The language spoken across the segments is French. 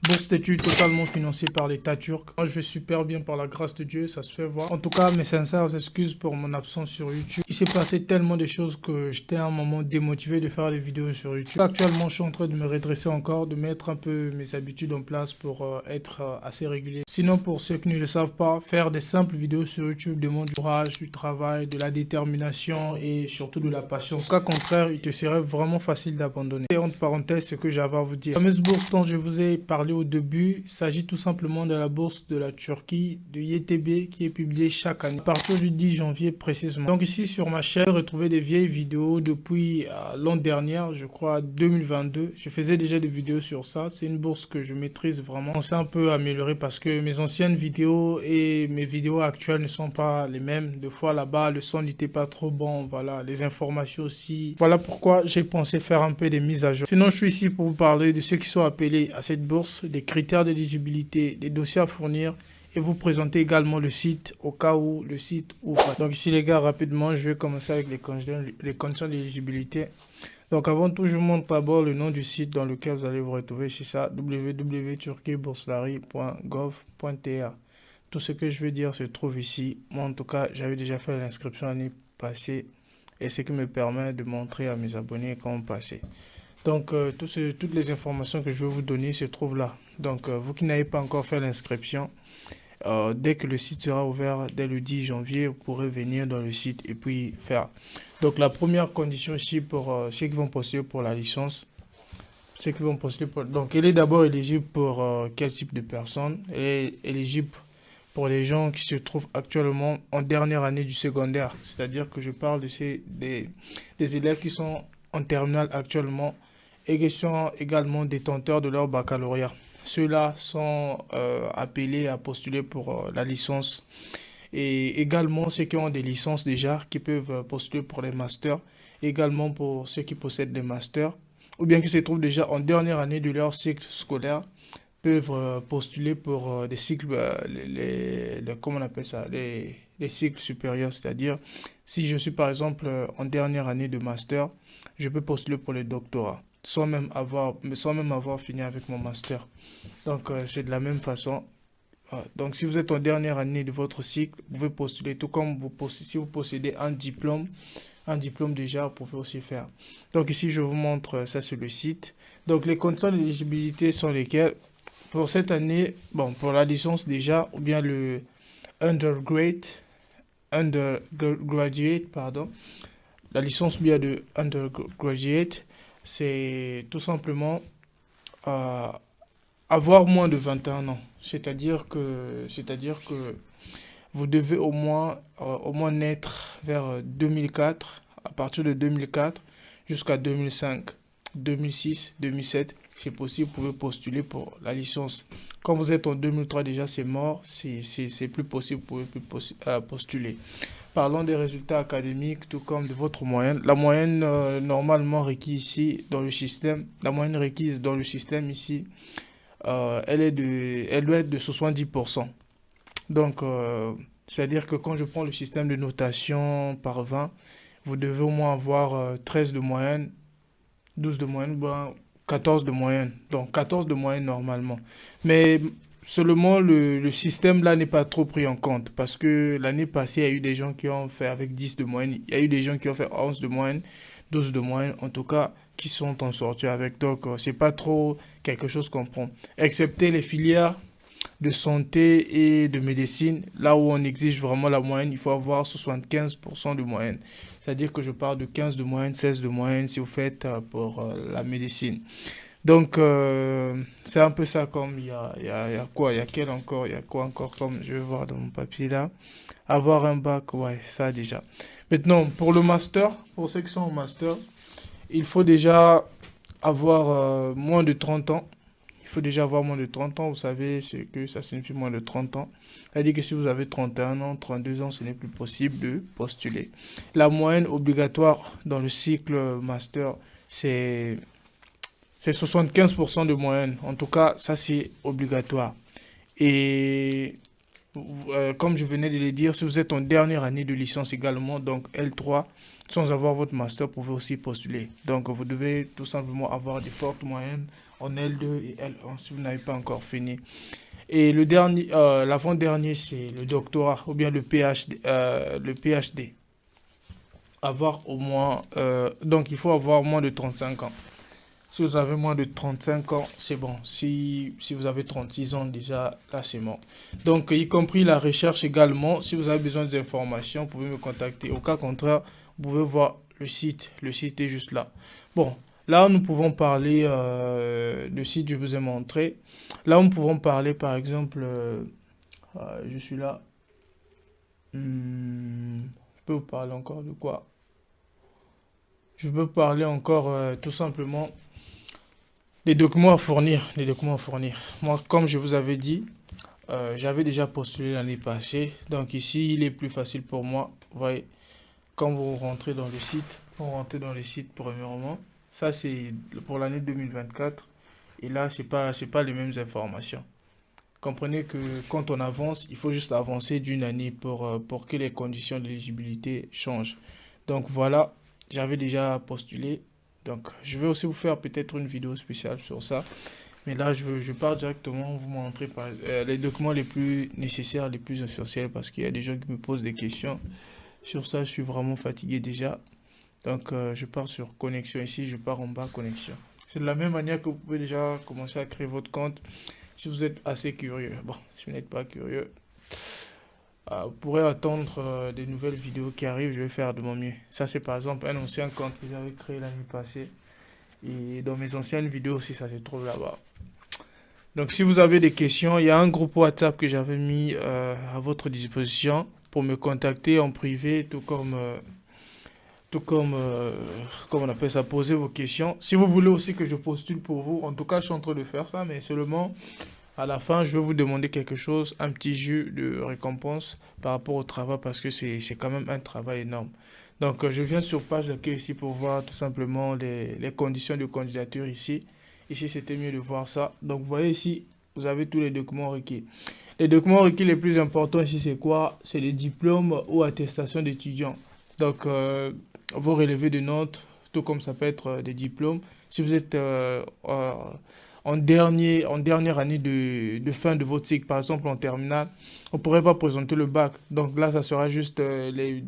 bourse d'études totalement financée par l'État turc. Moi, je vais super bien par la grâce de Dieu, ça se fait voir. En tout cas, mes sincères excuses pour mon absence sur YouTube. Il s'est passé tellement de choses que j'étais à un moment démotivé de faire des vidéos sur YouTube. Actuellement, je suis en train de me redresser encore, de mettre un peu mes habitudes en place pour être assez régulier. Sinon, pour ceux qui ne le savent pas, faire des simples vidéos sur YouTube demande du courage, du travail, de la détermination et surtout de la patience. Au cas contraire, il te serait vraiment facile d'abandonner. Et entre parenthèses, ce que j'avais à vous dire. La fameuse bourse dont je vous ai parlé au début, il s'agit tout simplement de la bourse de la Turquie, de YTB, qui est publiée chaque année, à partir du 10 janvier précisément. Donc ici sur ma chaîne, retrouvez des vieilles vidéos depuis l'an dernier, je crois 2022. Je faisais déjà des vidéos sur ça. C'est une bourse que je maîtrise vraiment. On s'est un peu amélioré parce que mes anciennes vidéos et mes vidéos actuelles ne sont pas les mêmes. Des fois là-bas, le son n'était pas trop bon. Voilà, les informations aussi. Voilà pourquoi j'ai pensé faire un peu des mises à jour. Sinon, je suis ici pour vous parler de ceux qui sont appelés à cette bourse, des critères d'éligibilité, des dossiers à fournir et vous présenter également le site au cas où le site ouvre. Donc ici les gars, rapidement, je vais commencer avec les conditions d'éligibilité. Donc avant tout, je vous montre d'abord le nom du site dans lequel vous allez vous retrouver. C'est ça, www.turkiebourslari.gov.tr. Tout ce que je vais dire se trouve ici. Moi en tout cas, j'avais déjà fait l'inscription l'année passée et ce qui me permet de montrer à mes abonnés comment passer. Donc toutes les informations que je vais vous donner se trouvent là. Donc vous qui n'avez pas encore fait l'inscription, dès que le site sera ouvert, dès le 10 janvier, vous pourrez venir dans le site et puis faire. Donc la première condition ici pour ceux qui vont postuler pour la licence, donc elle est d'abord éligible pour quel type de personnes? Elle est éligible pour les gens qui se trouvent actuellement en dernière année du secondaire. C'est-à-dire que je parle des élèves qui sont en terminale actuellement et qui sont également détenteurs de leur baccalauréat. Ceux-là sont appelés à postuler pour la licence. Et également ceux qui ont des licences déjà, qui peuvent postuler pour les masters. Également pour ceux qui possèdent des masters, ou bien qui se trouvent déjà en dernière année de leur cycle scolaire, peuvent postuler pour des cycles, comment on appelle ça, les cycles supérieurs. C'est-à-dire, si je suis par exemple en dernière année de master, je peux postuler pour le doctorat, sans même avoir fini avec mon master. Donc, c'est de la même façon. Donc, si vous êtes en dernière année de votre cycle, vous pouvez postuler, tout comme si vous possédez un diplôme déjà, vous pouvez aussi faire. Donc, ici, je vous montre, ça c'est le site. Donc, les conditions d'éligibilité sont lesquelles? Pour cette année, bon, pour la licence déjà, ou bien le undergraduate, pardon, la licence bien de undergraduate, c'est tout simplement avoir moins de 21 ans. C'est-à-dire que vous devez au moins naître vers 2004, à partir de 2004 jusqu'à 2005, 2006, 2007. C'est possible, vous pouvez postuler pour la licence. Quand vous êtes en 2003 déjà, c'est mort, c'est plus possible, vous pouvez plus postuler. Parlons des résultats académiques, tout comme de votre moyenne. La moyenne normalement requise ici dans le système, la moyenne requise dans le système ici, elle doit être de 70%. Donc, c'est-à-dire que quand je prends le système de notation par 20, vous devez au moins avoir 13 de moyenne, 12 de moyenne, ben 14 de moyenne. Donc, 14 de moyenne normalement. Mais seulement le système là n'est pas trop pris en compte parce que l'année passée, il y a eu des gens qui ont fait avec 10 de moyenne, il y a eu des gens qui ont fait 11 de moyenne, 12 de moyenne, en tout cas, qui sont en sortie avec. Donc, c'est pas trop quelque chose qu'on prend. Excepté les filières de santé et de médecine, là où on exige vraiment la moyenne, il faut avoir 75% de moyenne. C'est-à-dire que je parle de 15 de moyenne, 16 de moyenne si vous faites pour la médecine. Donc, c'est un peu ça comme il y a quoi, il y a quel encore, il y a quoi encore comme, je vais voir dans mon papier là. Avoir un bac, ouais, ça déjà. Maintenant, pour le master, pour ceux qui sont au master, il faut déjà avoir moins de 30 ans. Il faut déjà avoir moins de 30 ans. Vous savez ce que ça signifie moins de 30 ans. C'est-à-dire que si vous avez 31 ans, 32 ans, ce n'est plus possible de postuler. La moyenne obligatoire dans le cycle master, c'est 75% de moyenne. En tout cas, ça c'est obligatoire. Et comme je venais de le dire, si vous êtes en dernière année de licence également, donc L3, sans avoir votre master, vous pouvez aussi postuler. Donc vous devez tout simplement avoir des fortes moyennes en L2 et L1 si vous n'avez pas encore fini. Et le dernier, l'avant-dernier, c'est le doctorat ou bien le PhD. Le PhD. Avoir au moins, donc il faut avoir moins de 35 ans. Si vous avez moins de 35 ans, c'est bon. Si vous avez 36 ans déjà, là c'est bon. Donc, y compris la recherche également, si vous avez besoin d'informations, vous pouvez me contacter. Au cas contraire, vous pouvez voir le site. Le site est juste là. Bon, là nous pouvons parler du site que je vous ai montré. Là nous pouvons parler par exemple, je suis là. Je peux vous parler encore de quoi? Je peux parler encore tout simplement des documents à fournir. Les documents à fournir. Moi, comme je vous avais dit, j'avais déjà postulé l'année passée. Donc ici, il est plus facile pour moi. Vous voyez, quand vous rentrez dans le site, premièrement. Ça, c'est pour l'année 2024. Et là, c'est pas les mêmes informations. Comprenez que quand on avance, il faut juste avancer d'une année pour que les conditions d'éligibilité changent. Donc voilà, j'avais déjà postulé. Donc je vais aussi vous faire peut-être une vidéo spéciale sur ça. Mais là, je pars directement vous montrer les documents les plus nécessaires, les plus essentiels, parce qu'il y a des gens qui me posent des questions. Sur ça, je suis vraiment fatigué déjà. Donc je pars sur connexion ici, je pars en bas, connexion. C'est de la même manière que vous pouvez déjà commencer à créer votre compte si vous êtes assez curieux. Bon, si vous n'êtes pas curieux, vous pourrez attendre des nouvelles vidéos qui arrivent, je vais faire de mon mieux. Ça, c'est par exemple un ancien compte que j'avais créé l'année passée. Et dans mes anciennes vidéos aussi, ça se trouve là-bas. Donc, si vous avez des questions, il y a un groupe WhatsApp que j'avais mis à votre disposition pour me contacter en privé, comme on appelle ça, poser vos questions. Si vous voulez aussi que je postule pour vous, en tout cas, je suis en train de faire ça, mais seulement à la fin, je vais vous demander quelque chose, un petit jeu de récompense par rapport au travail, parce que c'est quand même un travail énorme. Donc, je viens sur page d'accueil ici pour voir tout simplement les conditions de candidature ici. Ici, c'était mieux de voir ça. Donc, vous voyez ici, vous avez tous les documents requis. Les documents requis les plus importants ici, c'est quoi? C'est les diplômes ou attestations d'étudiants. Donc, vos relevés de notes, tout comme ça peut être des diplômes. Si vous êtes en dernière année de fin de votre cycle, par exemple en terminale, on ne pourrait pas présenter le bac. Donc là, ça sera juste les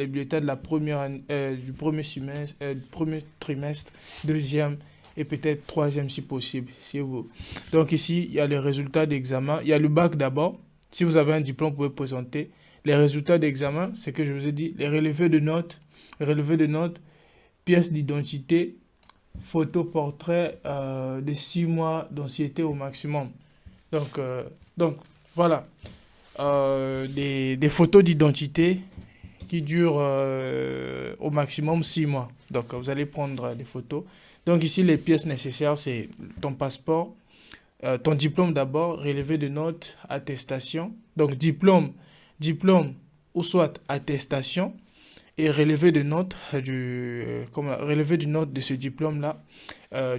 bulletins de la première année, du premier semestre, premier trimestre, deuxième et peut-être troisième si possible. Si vous... Donc ici, il y a les résultats d'examen. Il y a le bac d'abord. Si vous avez un diplôme, vous pouvez présenter. Les résultats d'examen, c'est que je vous ai dit, les relevés de notes, pièces d'identité, photo portrait de 6 mois d'ancienneté au maximum. Donc voilà, des photos d'identité qui durent au maximum 6 mois. Donc vous allez prendre des photos. Donc ici, les pièces nécessaires, c'est ton passeport, ton diplôme d'abord, relevé de notes, attestation. Donc diplôme ou soit attestation et relevé de notes relevé de notes de ce diplôme-là.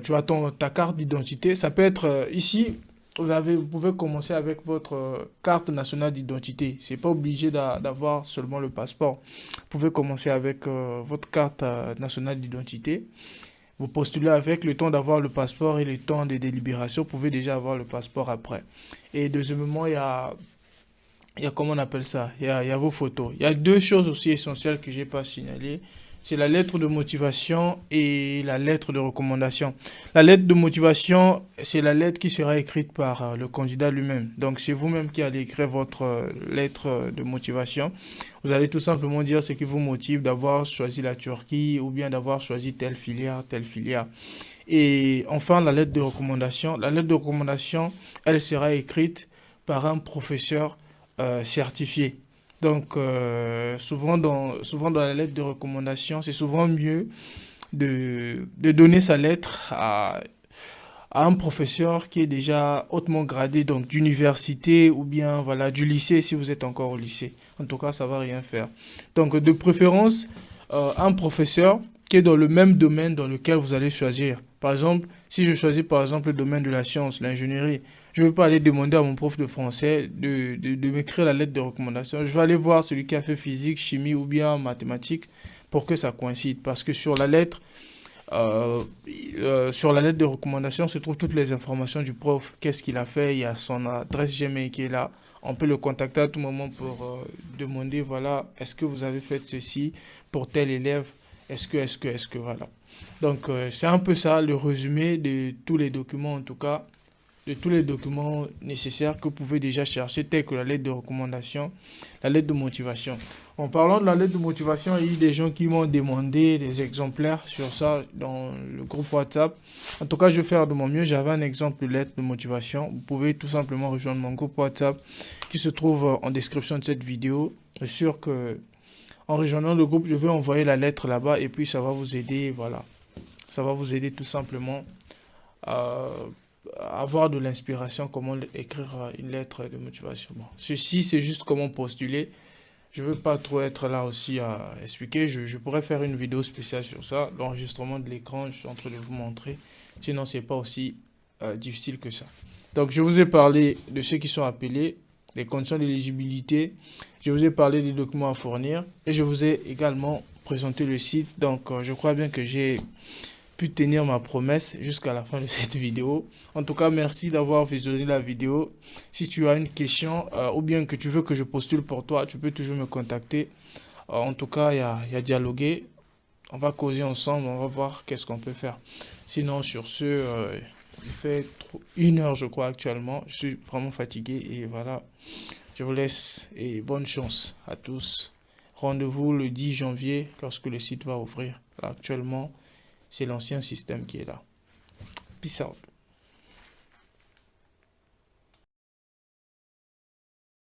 Tu as ta carte d'identité. Ça peut être ici, vous pouvez commencer avec votre carte nationale d'identité. C'est pas obligé d'avoir seulement le passeport. Vous pouvez commencer avec votre carte nationale d'identité. Vous postulez avec le temps d'avoir le passeport et le temps de délibération. Vous pouvez déjà avoir le passeport après. Et deuxièmement, il y a comment on appelle ça? Il y a vos photos. Il y a deux choses aussi essentielles que je n'ai pas signalées. C'est la lettre de motivation et la lettre de recommandation. La lettre de motivation, c'est la lettre qui sera écrite par le candidat lui-même. Donc, c'est vous-même qui allez écrire votre lettre de motivation. Vous allez tout simplement dire ce qui vous motive d'avoir choisi la Turquie ou bien d'avoir choisi telle filière, telle filière. Et enfin, la lettre de recommandation. La lettre de recommandation, elle sera écrite par un professeur certifié. Donc, souvent dans la lettre de recommandation, c'est souvent mieux de donner sa lettre à un professeur qui est déjà hautement gradé, donc d'université ou bien voilà, du lycée si vous êtes encore au lycée. En tout cas, ça ne va rien faire. Donc, de préférence, un professeur qui est dans le même domaine dans lequel vous allez choisir. Par exemple, si je choisis par exemple le domaine de la science, l'ingénierie, je ne vais pas aller demander à mon prof de français de m'écrire la lettre de recommandation. Je vais aller voir celui qui a fait physique, chimie ou bien mathématiques pour que ça coïncide. Parce que sur la lettre, Sur la lettre de recommandation se trouvent toutes les informations du prof. Qu'est-ce qu'il a fait? Il y a son adresse Gmail qui est là. On peut le contacter à tout moment pour demander, voilà, est-ce que vous avez fait ceci pour tel élève? Est-ce que, voilà. Donc, c'est un peu ça, le résumé de tous les documents, en tout cas, de tous les documents nécessaires que vous pouvez déjà chercher, tels que la lettre de recommandation, la lettre de motivation. En parlant de la lettre de motivation, il y a eu des gens qui m'ont demandé des exemplaires sur ça dans le groupe WhatsApp. En tout cas, je vais faire de mon mieux. J'avais un exemple de lettre de motivation. Vous pouvez tout simplement rejoindre mon groupe WhatsApp qui se trouve en description de cette vidéo. Je suis sûr que en rejoignant le groupe, je vais envoyer la lettre là-bas et puis ça va vous aider. Voilà, ça va vous aider tout simplement à avoir de l'inspiration, comment écrire une lettre de motivation. Bon, ceci, c'est juste comment postuler. Je ne veux pas trop être là aussi à expliquer. Je pourrais faire une vidéo spéciale sur ça. L'enregistrement de l'écran, je suis en train de vous montrer. Sinon, ce n'est pas aussi difficile que ça. Donc, je vous ai parlé de ceux qui sont appelés, les conditions d'éligibilité. Je vous ai parlé des documents à fournir. Et je vous ai également présenté le site. Donc, je crois bien que j'ai pu tenir ma promesse jusqu'à la fin de cette vidéo. En tout cas, merci d'avoir visionné la vidéo. Si tu as une question ou bien que tu veux que je postule pour toi, tu peux toujours me contacter. En tout cas, il y a dialoguer. On va causer ensemble, on va voir qu'est-ce qu'on peut faire. Sinon, sur ce, il fait 1 heure, je crois, actuellement. Je suis vraiment fatigué et voilà. Je vous laisse et bonne chance à tous. Rendez-vous le 10 janvier lorsque le site va ouvrir. Là, actuellement, c'est l'ancien système qui est là. Peace out.